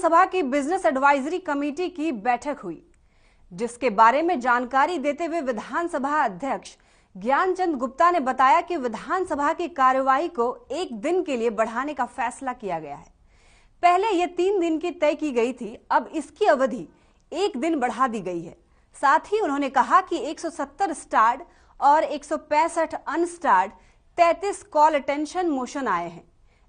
विधानसभा की business advisory committee की बैठक हुई, जिसके बारे में जानकारी देते हुए विधानसभा अध्यक्ष ज्ञानचंद गुप्ता ने बताया कि विधानसभा की कार्यवाही को 1 दिन के लिए बढ़ाने का फैसला किया गया है। पहले यह 3 दिन की तय की गई थी, अब इसकी अवधि 1 दिन बढ़ा दी गई है। साथ ही उन्होंने कहा कि 170 स्टार्ड और 165 अनस्टार्ड 33 कॉल अटेंशन मोशन आए हैं,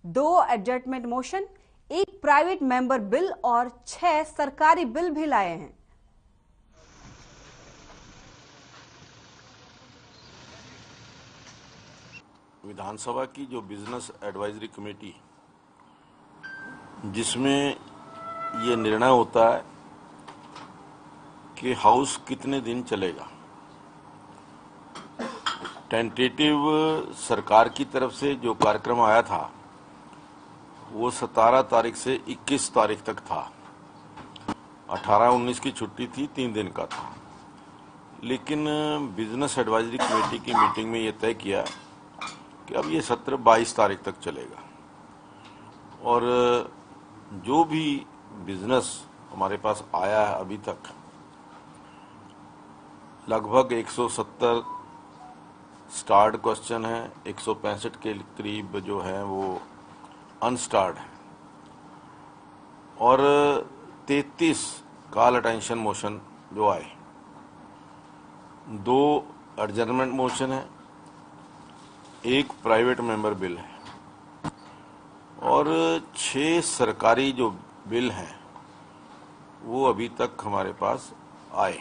2 adjustment motion, 1 private member bill और 6 सरकारी बिल भी लाए हैं। विधानसभा की जो बिजनेस एडवाइजरी कमेटी, जिसमें ये निर्णय होता है कि हाउस कितने दिन चलेगा। टेंटेटिव सरकार की तरफ से जो कार्यक्रम आया था वो 17 तारीख से 21 तारीख तक था। 18-19 की छुट्टी थी, 3 दिन का था। लेकिन बिजनेस एडवाइजरी कमेटी की मीटिंग में ये तय किया कि अब ये सत्र 22 तारीख तक चलेगा और जो भी बिजनेस हमारे पास आया है अभी तक, लगभग 170 स्टार्ड क्वेश्चन है, 165 के करीब जो है वो अनस्टार्ड है और 33 कॉल अटेंशन मोशन जो आए, 2 एडजर्नमेंट मोशन है, 1 प्राइवेट मेंबर बिल है और 6 सरकारी जो बिल हैं वो अभी तक हमारे पास आए।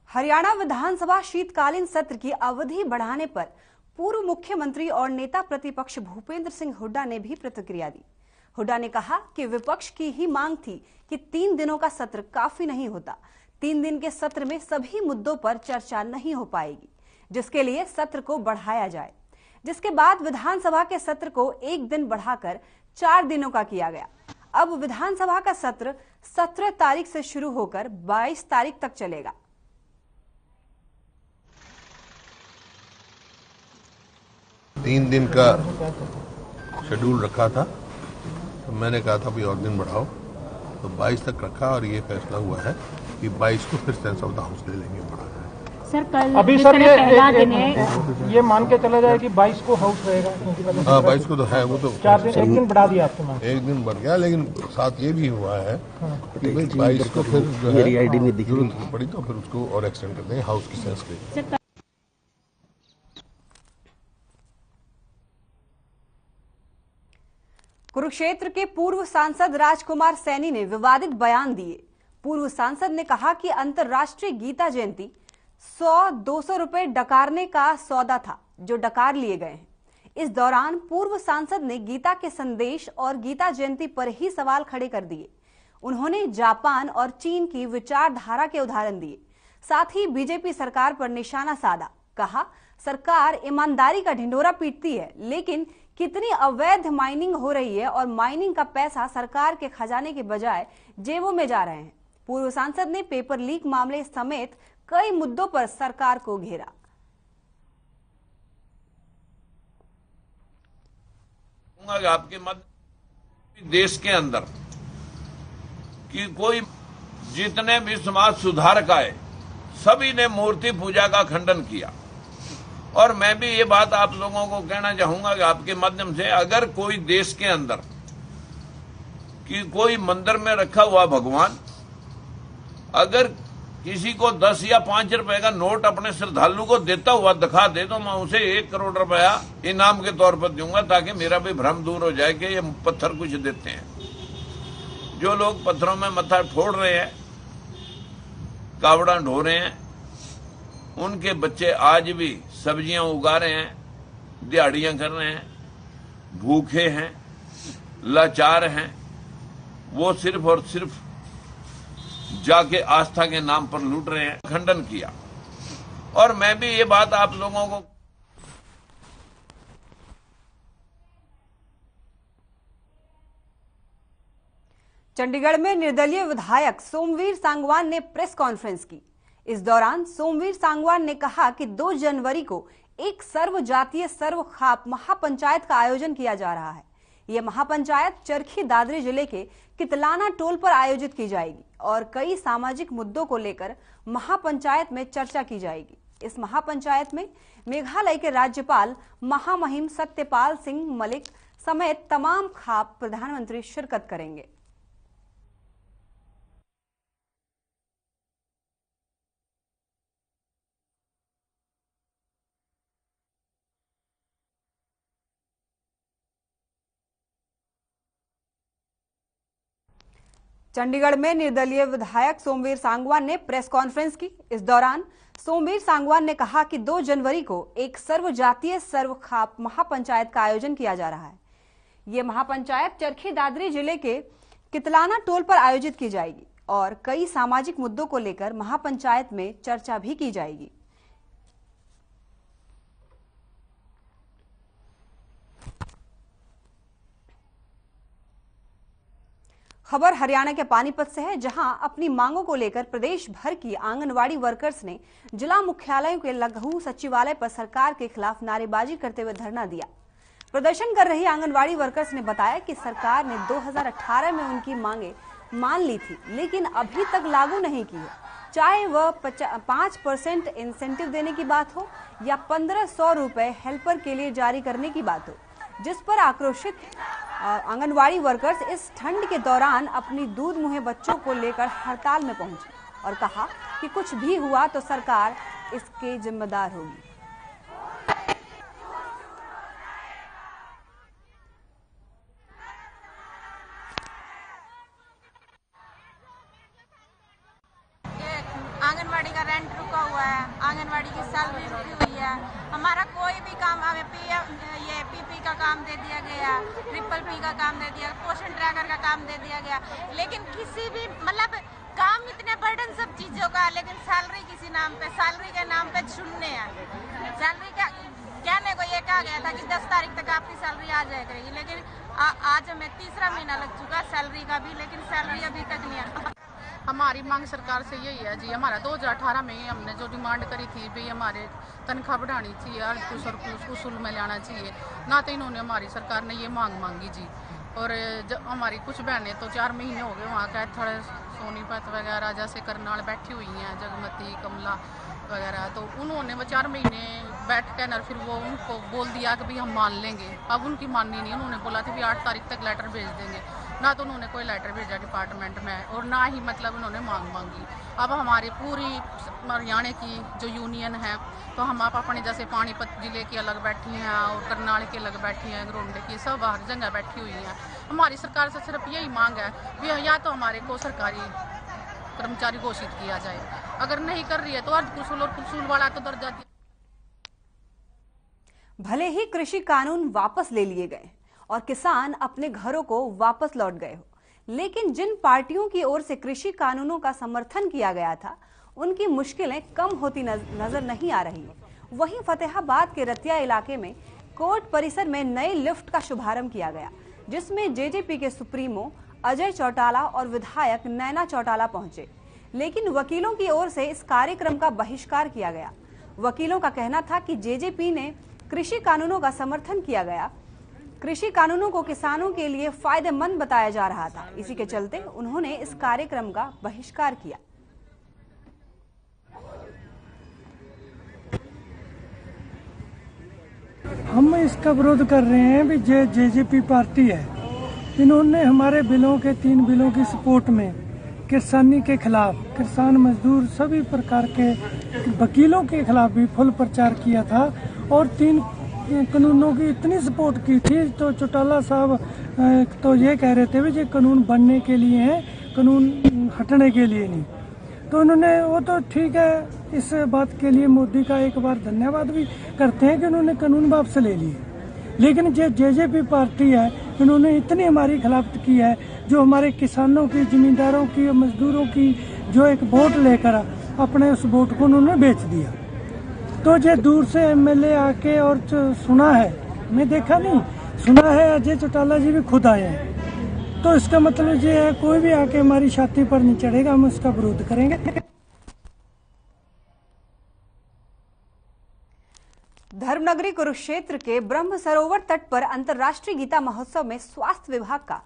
हरियाणा विधानसभा शीतकालीन सत्र की अवधि बढ़ाने पर पूर्व मुख्यमंत्री और नेता प्रतिपक्ष भूपेंद्र सिंह हुड्डा ने भी प्रतिक्रिया दी। हुड्डा ने कहा कि विपक्ष की ही मांग थी कि 3 दिनों का सत्र काफी नहीं होता। 3 दिन के सत्र में सभी मुद्दों पर चर्चा नहीं हो पाएगी, जिसके लिए सत्र को बढ़ाया जाए। जिसके बाद विधानसभा के सत्र को 1 दिन बढ़ाकर 4 दिनों का किया गया। अब विधानसभा का सत्र 17 तारीख से शुरू होकर 22 तारीख तक चलेगा। 3 दिन का शेड्यूल रखा था, तो मैंने कहा था भाई और दिन बढ़ाओ, तो 22 तक रखा और ये फैसला हुआ है कि 22 को फिर सेंस ऑफ द हाउस ले लेंगे, बढ़ा है। सर कल अभी सर ये मान के चला जाए कि 22 को हाउस रहेगा। हाँ 22 को तो है, वो तो 4 दिन 1 दिन बढ़ा दिया आपने। 1 दिन बढ़ गया, लेकिन साथ ये भी हुआ है कि भाई 22 को फिर जो है जरूरत पड़ी तो फिर उसको और एक्सटेंड कर देंगे हाउस की सेंस के। कुरुक्षेत्र के पूर्व सांसद राजकुमार सैनी ने विवादित बयान दिए। पूर्व सांसद ने कहा कि अंतर्राष्ट्रीय गीता जयंती 100-200 रुपए डकारने का सौदा था जो डकार लिए गए हैं। इस दौरान पूर्व सांसद ने गीता के संदेश और गीता जयंती पर ही सवाल खड़े कर दिए। उन्होंने जापान और चीन की विचारधारा के उदाहरण दिए। साथ ही बीजेपी सरकार पर निशाना साधा। कहा, सरकार ईमानदारी का ढिंढोरा पीटती है, लेकिन कितनी अवैध माइनिंग हो रही है और माइनिंग का पैसा सरकार के खजाने के बजाय जेबों में जा रहे हैं। पूर्व सांसद ने पेपर लीक मामले समेत कई मुद्दों पर सरकार को घेरा। आपके मध्य देश के अंदर कि कोई जितने भी समाज सुधारक आए, सभी ने मूर्ति पूजा का खंडन किया। और मैं भी ये बात आप लोगों को कहना चाहूंगा कि आपके माध्यम से, अगर कोई देश के अंदर कि कोई मंदिर में रखा हुआ भगवान अगर किसी को 10 या 5 रुपए का नोट अपने श्रद्धालु को देता हुआ दिखा दे, तो मैं उसे 1 करोड़ रुपया इनाम के तौर पर दूंगा, ताकि मेरा भी भ्रम दूर हो जाए कि ये पत्थर कुछ देते हैं। जो लोग पत्थरों में मत्था फोड़ रहे हैं, कावड़ा ढो रहे हैं, उनके बच्चे आज भी सब्जियां उगा रहे हैं, दिहाड़ियां कर रहे हैं, भूखे हैं, लाचार हैं। वो सिर्फ और सिर्फ जाके आस्था के नाम पर लूट रहे हैं। खंडन किया। और मैं भी ये बात आप लोगों को चंडीगढ़ में निर्दलीय विधायक सोमवीर सांगवान ने प्रेस कॉन्फ्रेंस की। इस दौरान सोमवीर सांगवान ने कहा कि 2 जनवरी को एक सर्व जातीय सर्व खाप महापंचायत का आयोजन किया जा रहा है। ये महापंचायत चरखी दादरी जिले के कितलाना टोल पर आयोजित की जाएगी और कई सामाजिक मुद्दों को लेकर महापंचायत में चर्चा की जाएगी। इस महापंचायत में मेघालय के राज्यपाल महामहिम सत्यपाल सिंह मलिक समेत तमाम खाप प्रधानमंत्री शिरकत करेंगे। चंडीगढ़ में निर्दलीय विधायक सोमवीर सांगवान ने प्रेस कॉन्फ्रेंस की। इस दौरान सोमवीर सांगवान ने कहा कि 2 जनवरी को एक सर्वजातीय सर्वखाप महापंचायत का आयोजन किया जा रहा है। ये महापंचायत चरखी दादरी जिले के कितलाना टोल पर आयोजित की जाएगी और कई सामाजिक मुद्दों को लेकर महापंचायत में चर्चा भी की जाएगी। खबर हरियाणा के पानीपत से है, जहां अपनी मांगों को लेकर प्रदेश भर की आंगनवाड़ी वर्कर्स ने जिला मुख्यालयों के लघु सचिवालय पर सरकार के खिलाफ नारेबाजी करते हुए धरना दिया। प्रदर्शन कर रही आंगनवाड़ी वर्कर्स ने बताया कि सरकार ने 2018 में उनकी मांगे मान ली थी, लेकिन अभी तक लागू नहीं की है। चाहे वह 5% इंसेंटिव देने की बात हो या 1500 रुपए हेल्पर के लिए जारी करने की बात हो, जिस पर आक्रोशित आंगनवाड़ी वर्कर्स इस ठंड के दौरान अपनी दूध मुहे बच्चों को लेकर हड़ताल में पहुंचे और कहा कि कुछ भी हुआ तो सरकार इसके जिम्मेदार होगी। आंगनवाड़ी का रेंट रुका हुआ है, आंगनवाड़ी की सैलरी रुकी हुई है, हमारा कोई भी काम, हमें ये पीपी का काम दे दिया गया, ट्रिपल पी का काम दे दिया, पोषण ट्रैकर का काम दे दिया गया, लेकिन किसी भी मतलब काम इतने बर्डन सब चीजों का, लेकिन सैलरी किसी नाम पे, सैलरी के नाम पे छुड़ने हैं। सैलरी का कहने को ये कहा गया था कि 10 तारीख तक आपकी सैलरी आ जाया करेगी, लेकिन आज हमें 3रा महीना लग चुका सैलरी का भी, लेकिन सैलरी अभी तक नहीं आई। हमारी मांग सरकार से यही है जी, हमारा 2018 में ही हमने जो डिमांड करी थी भी हमारे तनख्वाह बढ़ानी चाहिए और कुछ उसूल में लाना चाहिए, ना तो इन्होंने हमारी सरकार ने ये मांग मांगी जी। और हमारी कुछ बहनें तो 4 महीने हो गए वहाँ का थोड़े सोनीपत वगैरह जैसे करनाल बैठी हुई हैं, जगमती कमला वगैरह, तो उन्होंने वो 4 महीने बैठ कर न फिर वो उनको बोल दिया कि भाई हम मान लेंगे। अब उनकी माननी नहीं, उन्होंने बोला था भी 8 तारीख तक लेटर भेज देंगे, ना तो उन्होंने कोई लेटर भेजा डिपार्टमेंट में और ना ही मतलब उन्होंने मांग मांगी। अब हमारी पूरी हरियाणा की जो यूनियन है, तो हम आप अपने जैसे पानीपत जिले की अलग बैठी हैं और करनाल की अलग बैठी हैं, गरोंडे की, सब हर जगह बैठी हुई हैं। हमारी सरकार से सिर्फ यही मांग है भी या तो हमारे को सरकारी कर्मचारी घोषित किया जाए, अगर नहीं कर रही है तो अर्ध कुशल और कुशल वाला तो दर्जा दिया। भले ही कृषि कानून वापस ले लिए गए और किसान अपने घरों को वापस लौट गए हो, लेकिन जिन पार्टियों की ओर से कृषि कानूनों का समर्थन किया गया था, उनकी मुश्किलें कम होती नजर नहीं आ रही। वहीं फतेहाबाद के रतिया इलाके में कोर्ट परिसर में नए लिफ्ट का शुभारंभ किया गया, जिसमें जेजेपी के सुप्रीमो अजय चौटाला और विधायक नैना चौटाला पहुंचे, लेकिन वकीलों की ओर से इस कार्यक्रम का बहिष्कार किया गया। वकीलों का कहना था कि जेजेपी ने कृषि कानूनों का समर्थन किया गया, कृषि कानूनों को किसानों के लिए फायदेमंद बताया जा रहा था, इसी के चलते उन्होंने इस कार्यक्रम का बहिष्कार किया। हम इसका विरोध कर रहे हैं भी जेजेपी पार्टी है, इन्होंने हमारे बिलों के 3 बिलों की सपोर्ट में किसानी के खिलाफ, किसान मजदूर सभी प्रकार के वकीलों के खिलाफ भी फुल प्रचार किया था और 3 कानूनों की इतनी सपोर्ट की थी। तो चौटाला साहब तो ये कह रहे थे ये कानून बनने के लिए हैं, कानून हटने के लिए नहीं। तो उन्होंने वो तो ठीक है, इस बात के लिए मोदी का एक बार धन्यवाद भी करते हैं कि उन्होंने कानून वापस ले लिए। लेकिन जो जेजेपी पार्टी है, इन्होंने इतनी हमारी खिलाफत की है, जो हमारे किसानों की, जमींदारों की, मजदूरों की जो एक वोट लेकर अपने उस वोट को उन्होंने बेच दिया। तो ये दूर से एमएलए आके और सुना है, मैं देखा नहीं, सुना है अजय चौटाला जी भी खुद आए हैं। तो इसका मतलब ये है कोई भी आके हमारी छाती पर नहीं चढ़ेगा, हम उसका विरोध करेंगे। धर्म नगरी कुरुक्षेत्र के ब्रह्म सरोवर तट पर अंतर्राष्ट्रीय गीता महोत्सव में स्वास्थ्य विभाग का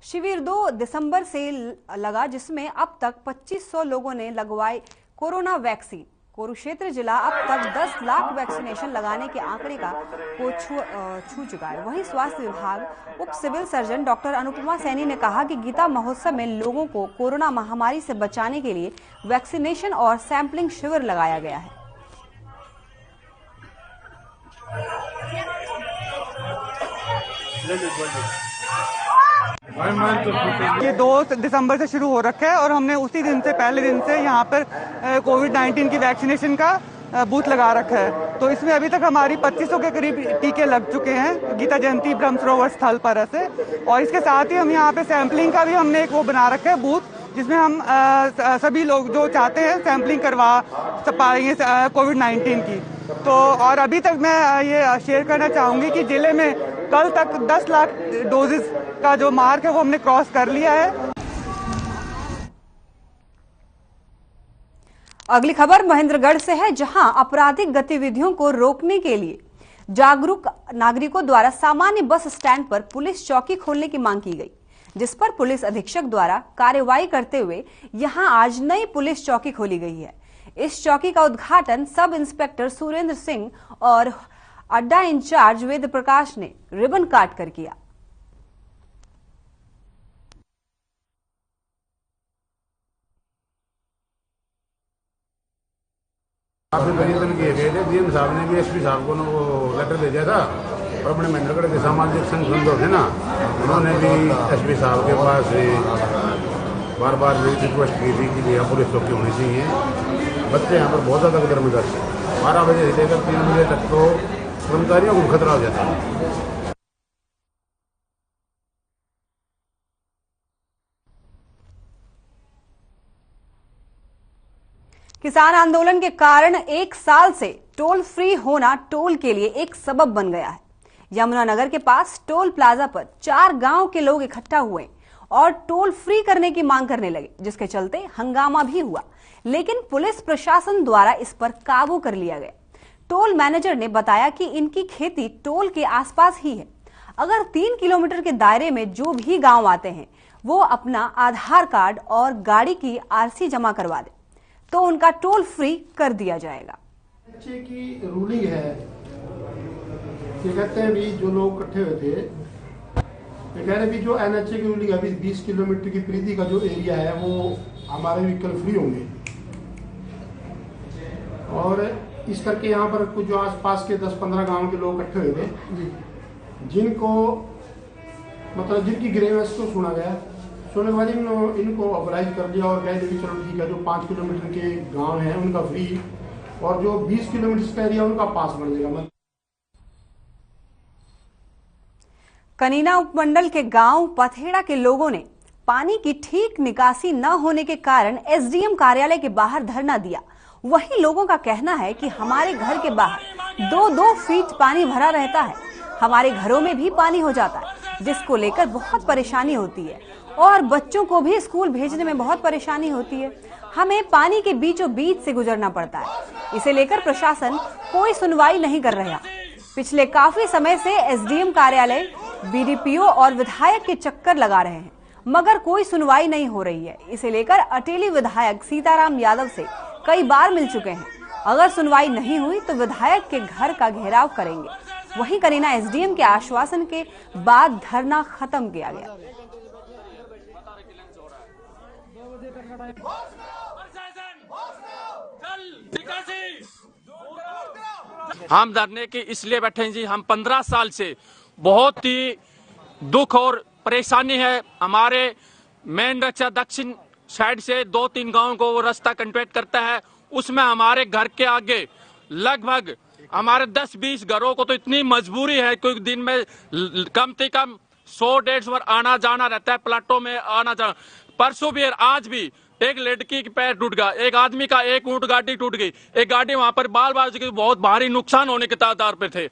शिविर 2 दिसंबर से लगा, जिसमें अब तक 2500 लोगों ने लगवाई कोरोना वैक्सीन। कुरुक्षेत्र जिला अब तक 10 लाख वैक्सीनेशन लगाने के आंकड़े को छू चुका है। वहीं स्वास्थ्य विभाग उप civil surgeon doctor Anupama Saini ने कहा कि गीता महोत्सव में लोगों को कोरोना महामारी से बचाने के लिए वैक्सीनेशन और सैंपलिंग शिविर लगाया गया है। ये 2 दिसंबर से शुरू हो रखा है और हमने उसी दिन से पहले दिन से यहाँ पर कोविड-19 की वैक्सीनेशन का बूथ लगा रखा है। तो इसमें अभी तक हमारी 2500 के करीब टीके लग चुके हैं गीता जयंती ब्रह्म सरोवर स्थल पर से। और इसके साथ ही हम यहाँ पे सैंपलिंग का भी हमने एक वो बना रखा है बूथ, जिसमें हम सभी लोग जो चाहते हैं सैंपलिंग करवा पाएंगे कोविड-19 की। तो और अभी तक मैं ये शेयर करना चाहूंगी कि जिले में कल तक 10 लाख डोजेस का जो मार्क है वो हमने क्रॉस कर लिया है। अगली खबर महेंद्रगढ़ से है, जहां आपराधिक गतिविधियों को रोकने के लिए जागरूक नागरिकों द्वारा सामान्य बस स्टैंड पर पुलिस चौकी खोलने की मांग की गई, जिस पर पुलिस अधीक्षक द्वारा कार्रवाई करते हुए यहां आज नई पुलिस चौकी खोली गई है। इस चौकी का उद्घाटन सब इंस्पेक्टर सुरेंद्र सिंह और अड्डा इंचार्ज वेद प्रकाश ने रिबन काट कर किया। काफी परिवर्तन किए गए थे। डीएम साहब ने भी एसपी साहब को वो लेटर भेजा था और अपने महेंद्रगढ़ के सामाजिक संगठन थे ना, उन्होंने भी एसपी साहब के पास बार बार रिक्वेस्ट की थी कि यहाँ पुलिस चौकी होनी चाहिए। बच्चे यहाँ पर बहुत ज़्यादा गर्मदार थे। 12 बजे से लेकर 3 बजे तक तो कर्मचारियों को खतरा हो जाता है। किसान आंदोलन के कारण 1 साल से टोल फ्री होना टोल के लिए एक सबब बन गया है। यमुनानगर के पास टोल प्लाजा पर 4 गांव के लोग इकट्ठा हुए और टोल फ्री करने की मांग करने लगे, जिसके चलते हंगामा भी हुआ, लेकिन पुलिस प्रशासन द्वारा इस पर काबू कर लिया गया। टोल मैनेजर ने बताया कि इनकी खेती टोल के आसपास ही है। अगर 3 किलोमीटर के दायरे में जो भी गांव आते हैं वो अपना आधार कार्ड और गाड़ी की आरसी जमा करवा दे तो उनका टोल फ्री कर दिया जाएगा। एनएचए की रूलिंग है, ये कहते हैं भी जो लोग इकट्ठे हुए थे, ये कह रहे भी जो एनएचए की रूलिंग अभी 20 किलोमीटर की परिधि का जो एरिया है वो हमारे व्हीकल फ्री होंगे। और इस करके यहाँ पर कुछ जो आसपास के 10-15 गांव के लोग इकट्ठे हुए थे, जिनको मतलब जिनकी ग्रेवेंस को सुना गया, सुनने के बाद इनको ऑर्गेनाइज कर दिया और कह दिया चलो ठीक है, जो 5 किलोमीटर के गांव हैं उनका फ्री और जो 20 किलोमीटर का एरिया उनका पास बन जाएगा। कनीना उपमंडल के गांव पथेड़ा के लोगों ने पानी की ठीक निकासी न होने के कारण एसडीएम कार्यालय के बाहर धरना दिया। वहीं लोगों का कहना है कि हमारे घर के बाहर 2-2 फीट पानी भरा रहता है, हमारे घरों में भी पानी हो जाता है, जिसको लेकर बहुत परेशानी होती है और बच्चों को भी स्कूल भेजने में बहुत परेशानी होती है। हमें पानी के बीचों बीच से गुजरना पड़ता है। इसे लेकर प्रशासन कोई सुनवाई नहीं कर रहा। पिछले काफी समय से एसडीएम कार्यालय, बीडीपीओ और विधायक के चक्कर लगा रहे हैं, मगर कोई सुनवाई नहीं हो रही है। इसे लेकर अटेली विधायक सीताराम यादव से कई बार मिल चुके हैं। अगर सुनवाई नहीं हुई तो विधायक के घर का घेराव करेंगे। वहीं कनीना एसडीएम के आश्वासन के बाद धरना खत्म किया गया। हम धरने की इसलिए बैठे हैं जी, हम 15 साल से बहुत ही दुख और परेशानी है। हमारे मेन रक्षा दक्षिण साइड से 2-3 गांव को वो रास्ता कनेक्ट करता है, उसमें हमारे घर के आगे लगभग हमारे 10-20 घरों को तो इतनी मजबूरी है, कोई दिन में कम से कम 100-150 बार आना जाना रहता है, प्लाटों में आना जाना। परसों भी आज भी एक लड़की के पैर टूट गया, एक आदमी का एक ऊंट गाड़ी टूट गई, एक गाड़ी वहां पर बाल बहुत भारी नुकसान होने के तादार पे थे।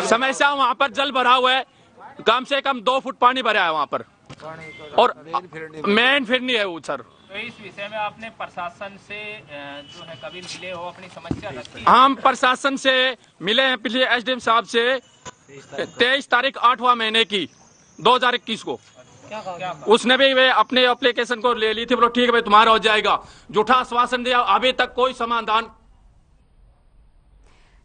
समस्या वहां पर जल भरा हुआ है, कम से कम 2 फुट पानी भरा है वहां पर और मेन फिर नहीं है वो सर। तो इस विषय में आपने प्रशासन से जो है कभी मिले हो, अपनी समस्या रखी? हम प्रशासन से मिले हैं पिछले एसडीएम साहब से 23 तारीख 8वां महीने की 2021 को। क्या उसने भी वे अपने एप्लीकेशन को ले ली थी, बोलो ठीक है भाई तुम्हारा हो जाएगा। झूठा आश्वासन दिया, अभी तक कोई समाधान।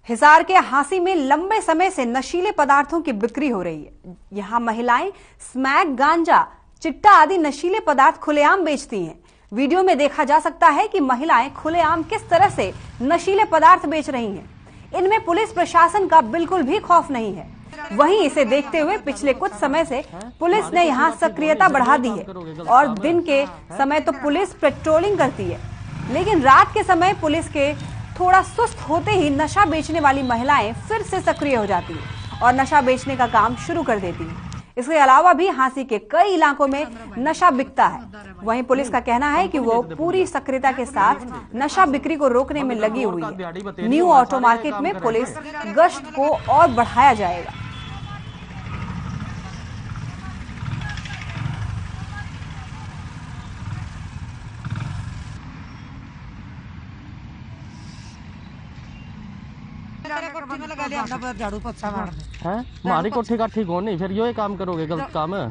हिसार के हांसी में लंबे समय से नशीले पदार्थों की बिक्री हो रही है। यहां महिलाएं स्मैक, गांजा, चिट्टा आदि नशीले पदार्थ खुलेआम बेचती हैं। वीडियो में देखा जा सकता है कि महिलाएं खुलेआम किस तरह से नशीले पदार्थ बेच रही हैं। इनमें पुलिस प्रशासन का बिल्कुल भी खौफ नहीं है। वहीं इसे देखते हुए पिछले कुछ समय से पुलिस ने यहां सक्रियता बढ़ा दी है और दिन के समय तो पुलिस पेट्रोलिंग करती है, लेकिन रात के समय पुलिस के थोड़ा सुस्त होते ही नशा बेचने वाली महिलाएं फिर से सक्रिय हो जाती हैं और नशा बेचने का काम शुरू कर देती हैं। इसके अलावा भी हांसी के कई इलाकों में नशा बिकता है। वहीं पुलिस का कहना है कि वो पूरी सक्रियता के साथ नशा बिक्री को रोकने में लगी हुई है। न्यू ऑटो मार्केट में पुलिस गश्त को और बढ़ाया जाएगा। झाड़ू पोछा मार है हमारी कोठी का ठीक हो नहीं, फिर यो काम करोगे, गलत काम है।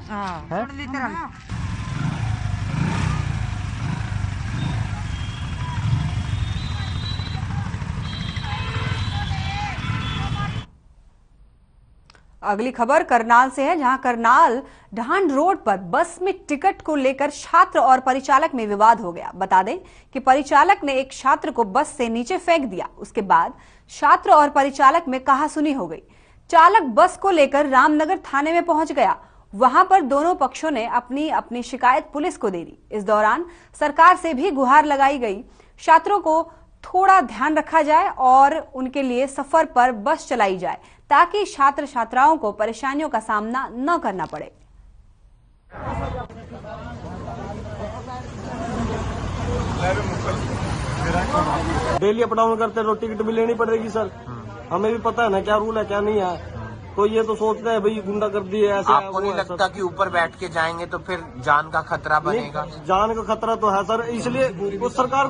अगली खबर करनाल से है, जहां करनाल ढांड रोड पर बस में टिकट को लेकर छात्र और परिचालक में विवाद हो गया। बता दें कि परिचालक ने एक छात्र को बस से नीचे फेंक दिया। उसके बाद छात्र और परिचालक में कहासुनी हो गई। चालक बस को लेकर रामनगर थाने में पहुंच गया। वहां पर दोनों पक्षों ने अपनी अपनी शिकायत पुलिस को दे दी। इस दौरान सरकार से भी गुहार लगाई गई, छात्रों को थोड़ा ध्यान रखा जाए और उनके लिए सफर पर बस चलाई जाए ताकि छात्र छात्राओं को परेशानियों का सामना न करना पड़े। डेली अप डाउन करते तो टिकट भी लेनी पड़ेगी सर। हमें भी पता है ना क्या रूल है क्या नहीं है। तो ये तो सोचते हैं भाई गुंडागर्दी है ऐसे। आपको नहीं लगता कि ऊपर बैठ के जाएंगे तो फिर जान का खतरा बनेगा? जान का खतरा तो है सर, इसलिए वो सरकार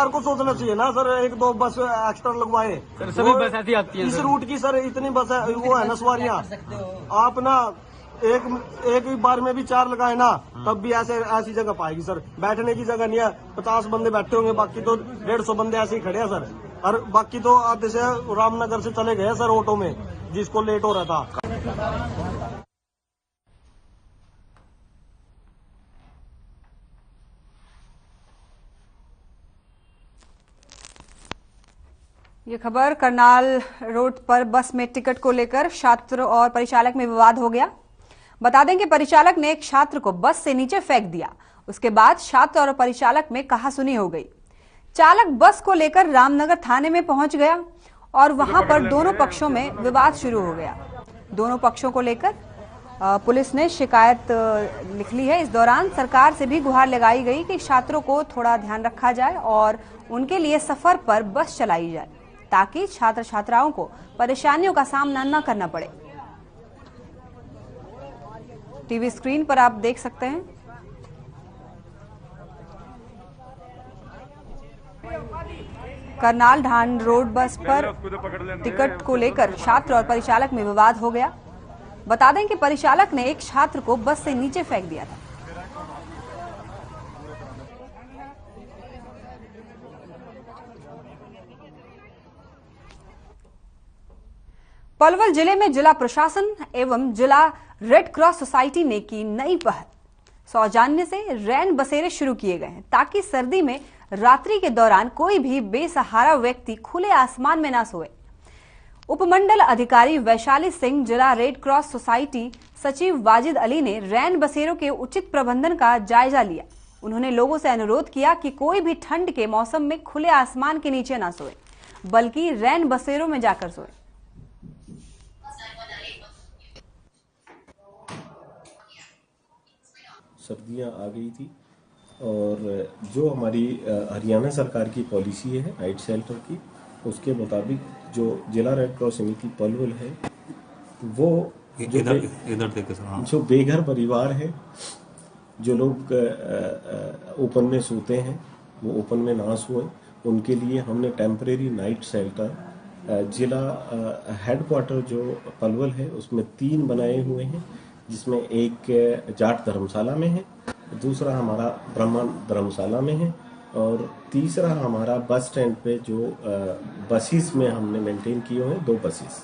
को सोचना चाहिए ना सर, एक दो बस एक्स्ट्रा लगवाए। सभी बस ऐसी आती है इस रूट की सर इतनी बस है, वो है ना सवारियाँ। आप ना एक बार में भी 4 लगाए ना तब भी ऐसी जगह पाएगी सर। बैठने की जगह नहीं है, 50 बंदे बैठे होंगे, बाकी तो 150 बंदे ऐसे ही खड़े हैं सर। और बाकी तो आधे से रामनगर से चले गए सर ऑटो में, जिसको लेट हो रहा था। ये खबर करनाल रोड पर बस में टिकट को लेकर छात्र और परिचालक में विवाद हो गया। बता दें कि परिचालक ने एक छात्र को बस से नीचे फेंक दिया। उसके बाद छात्र और परिचालक में कहासुनी हो गई। चालक बस को लेकर रामनगर थाने में पहुंच गया और वहां पर दोनों पक्षों में विवाद शुरू हो गया। दोनों पक्षों को लेकर पुलिस ने शिकायत लिख ली है। इस दौरान सरकार से भी गुहार लगाई गई कि छात्रों को थोड़ा ध्यान रखा जाए और उनके लिए सफर पर बस चलाई जाए ताकि छात्र छात्राओं को परेशानियों का सामना न करना पड़े। टीवी स्क्रीन पर आप देख सकते हैं करनाल ढांड रोड बस पर टिकट को लेकर छात्र और परिचालक में विवाद हो गया। बता दें कि परिचालक ने एक छात्र को बस से नीचे फेंक दिया था। पलवल जिले में जिला प्रशासन एवं जिला रेड क्रॉस सोसाइटी ने की नई पहल। सौजन्य से रैन बसेरे शुरू किए गए हैं ताकि सर्दी में रात्रि के दौरान कोई भी बेसहारा व्यक्ति खुले आसमान में ना सोए। उपमंडल अधिकारी वैशाली सिंह, जिला रेड क्रॉस सोसाइटी सचिव वाजिद अली ने रैन बसेरों के उचित प्रबंधन का जायजा लिया। उन्होंने लोगों से अनुरोध किया कि कोई भी ठंड के मौसम में खुले आसमान के नीचे ना सोए, बल्कि रैन बसेरों में जाकर सोए। सर्दियां आ गई थी और जो हमारी हरियाणा सरकार की पॉलिसी है नाइट शेल्टर की, उसके मुताबिक जो जिला रेड क्रॉस समिति पलवल है वो जो बेघर परिवार है जो लोग ओपन में सोते हैं वो ओपन में ना सोएं, उनके लिए हमने टेम्परेरी नाइट शेल्टर जिला हेडक्वार्टर जो पलवल है उसमें 3 बनाए हुए हैं, जिसमें एक जाट धर्मशाला में है, दूसरा हमारा ब्राह्मण धर्मशाला में है और तीसरा हमारा बस स्टैंड पे जो बसेस में हमने मेंटेन किए हुए हैं 2 बसेस।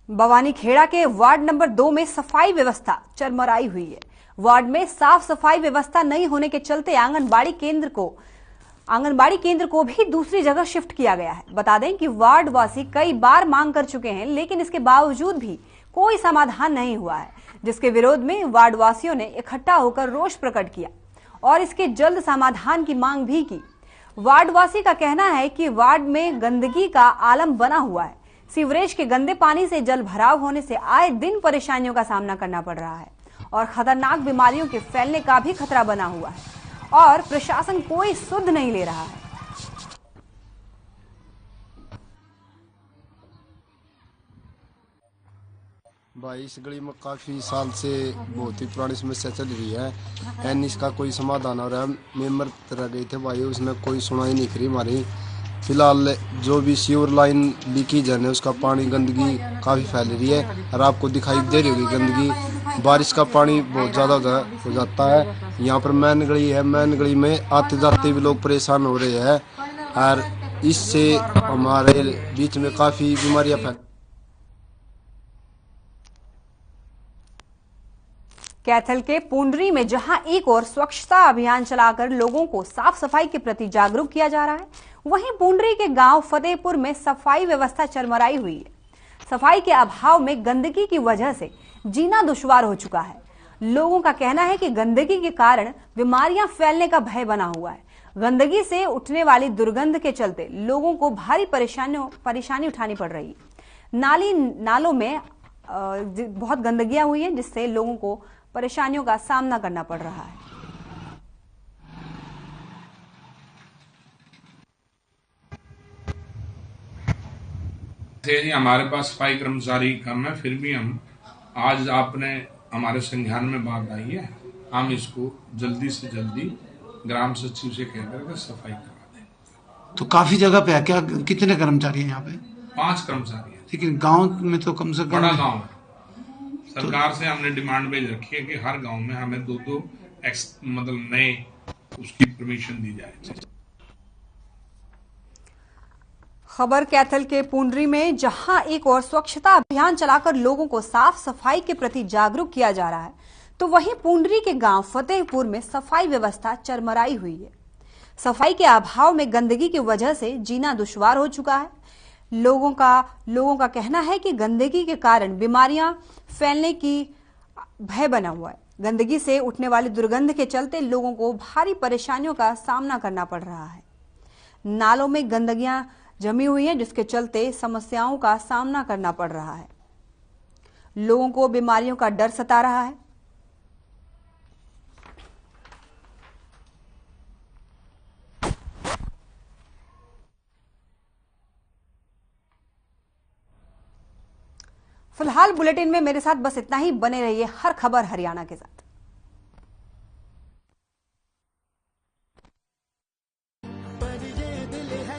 बवानीखेड़ा के वार्ड नंबर 2 में सफाई व्यवस्था चरमराई हुई है। वार्ड में साफ सफाई व्यवस्था नहीं होने के चलते आंगनबाड़ी केंद्र को भी दूसरी जगह शिफ्ट किया गया है। बता दें कि वार्ड वासी कई बार मांग कर चुके हैं, लेकिन इसके बावजूद भी कोई समाधान नहीं हुआ है, जिसके विरोध में वार्ड वासियों ने इकट्ठा होकर रोष प्रकट किया और इसके जल्द समाधान की मांग भी की। वार्ड वासी का कहना है कि वार्ड में गंदगी का आलम बना हुआ है। सीवरेज के गंदे पानी से जल भराव होने से आए दिन परेशानियों का सामना करना पड़ रहा है और खतरनाक बीमारियों के फैलने का भी खतरा बना हुआ है और प्रशासन कोई सुध नहीं ले रहा है। भाई इस गली में काफी साल से बहुत ही पुरानी समस्या चल रही है एंड इसका कोई समाधान हो रहा है। मेंबर तरह गए थे भाई, उसने कोई सुनाई नहीं करी हमारी। फिलहाल जो भी सीवर लाइन लीकेज है उसका पानी गंदगी काफ़ी फैल रही है और आपको दिखाई दे रही होगी गंदगी। बारिश का पानी बहुत ज़्यादा हो जाता है। यहाँ पर मैन गली है, मैन गली में आते जाते भी लोग परेशान हो रहे हैं और इससे हमारे बीच में काफ़ी बीमारियाँ फैल। कैथल के पुंडरी में जहां एक और स्वच्छता अभियान चलाकर लोगों को साफ सफाई के प्रति जागरूक किया जा रहा है, वहीं पुंडरी के गांव फतेहपुर में सफाई व्यवस्था चरमराई हुई है। सफाई के अभाव में गंदगी की वजह से जीना दुश्वार हो चुका है। लोगों का कहना है कि गंदगी के कारण बीमारियां फैलने का भय बना हुआ है। गंदगी से उठने वाली दुर्गंध के चलते लोगों को भारी परेशानी उठानी पड़ रही है। नालों में बहुत गंदगियां हुई है, जिससे लोगों को परेशानियों का सामना करना पड़ रहा है। हमारे पास सफाई कर्मचारी कम है, फिर भी हम आज आपने हमारे संज्ञान में बात आई है, हम इसको जल्दी से जल्दी ग्राम सचिव से कह करके सफाई करा दें। तो काफी जगह पे है क्या? कितने कर्मचारी हैं यहाँ पे? 5 कर्मचारी हैं। लेकिन गांव में तो कम से कम बड़ा गांव है। सरकार से हमने डिमांड भेज रखी है कि हर गांव में हमें 2-2 मतलब नए उसकी परमिशन दी जाए। खबर कैथल के पुंडरी में जहां एक और स्वच्छता अभियान चलाकर लोगों को साफ सफाई के प्रति जागरूक किया जा रहा है, तो वहीं पुंडरी के गांव फतेहपुर में सफाई व्यवस्था चरमराई हुई है। सफाई के अभाव में गंदगी की वजह से जीना दुश्वार हो चुका है। लोगों का कहना है कि गंदगी के कारण बीमारियां फैलने की भय बना हुआ है। गंदगी से उठने वाली दुर्गंध के चलते लोगों को भारी परेशानियों का सामना करना पड़ रहा है। नालों में गंदगियां जमी हुई हैं, जिसके चलते समस्याओं का सामना करना पड़ रहा है। लोगों को बीमारियों का डर सता रहा है। फिलहाल बुलेटिन में मेरे साथ बस इतना ही। बने रहिए हर खबर हरियाणा के साथ।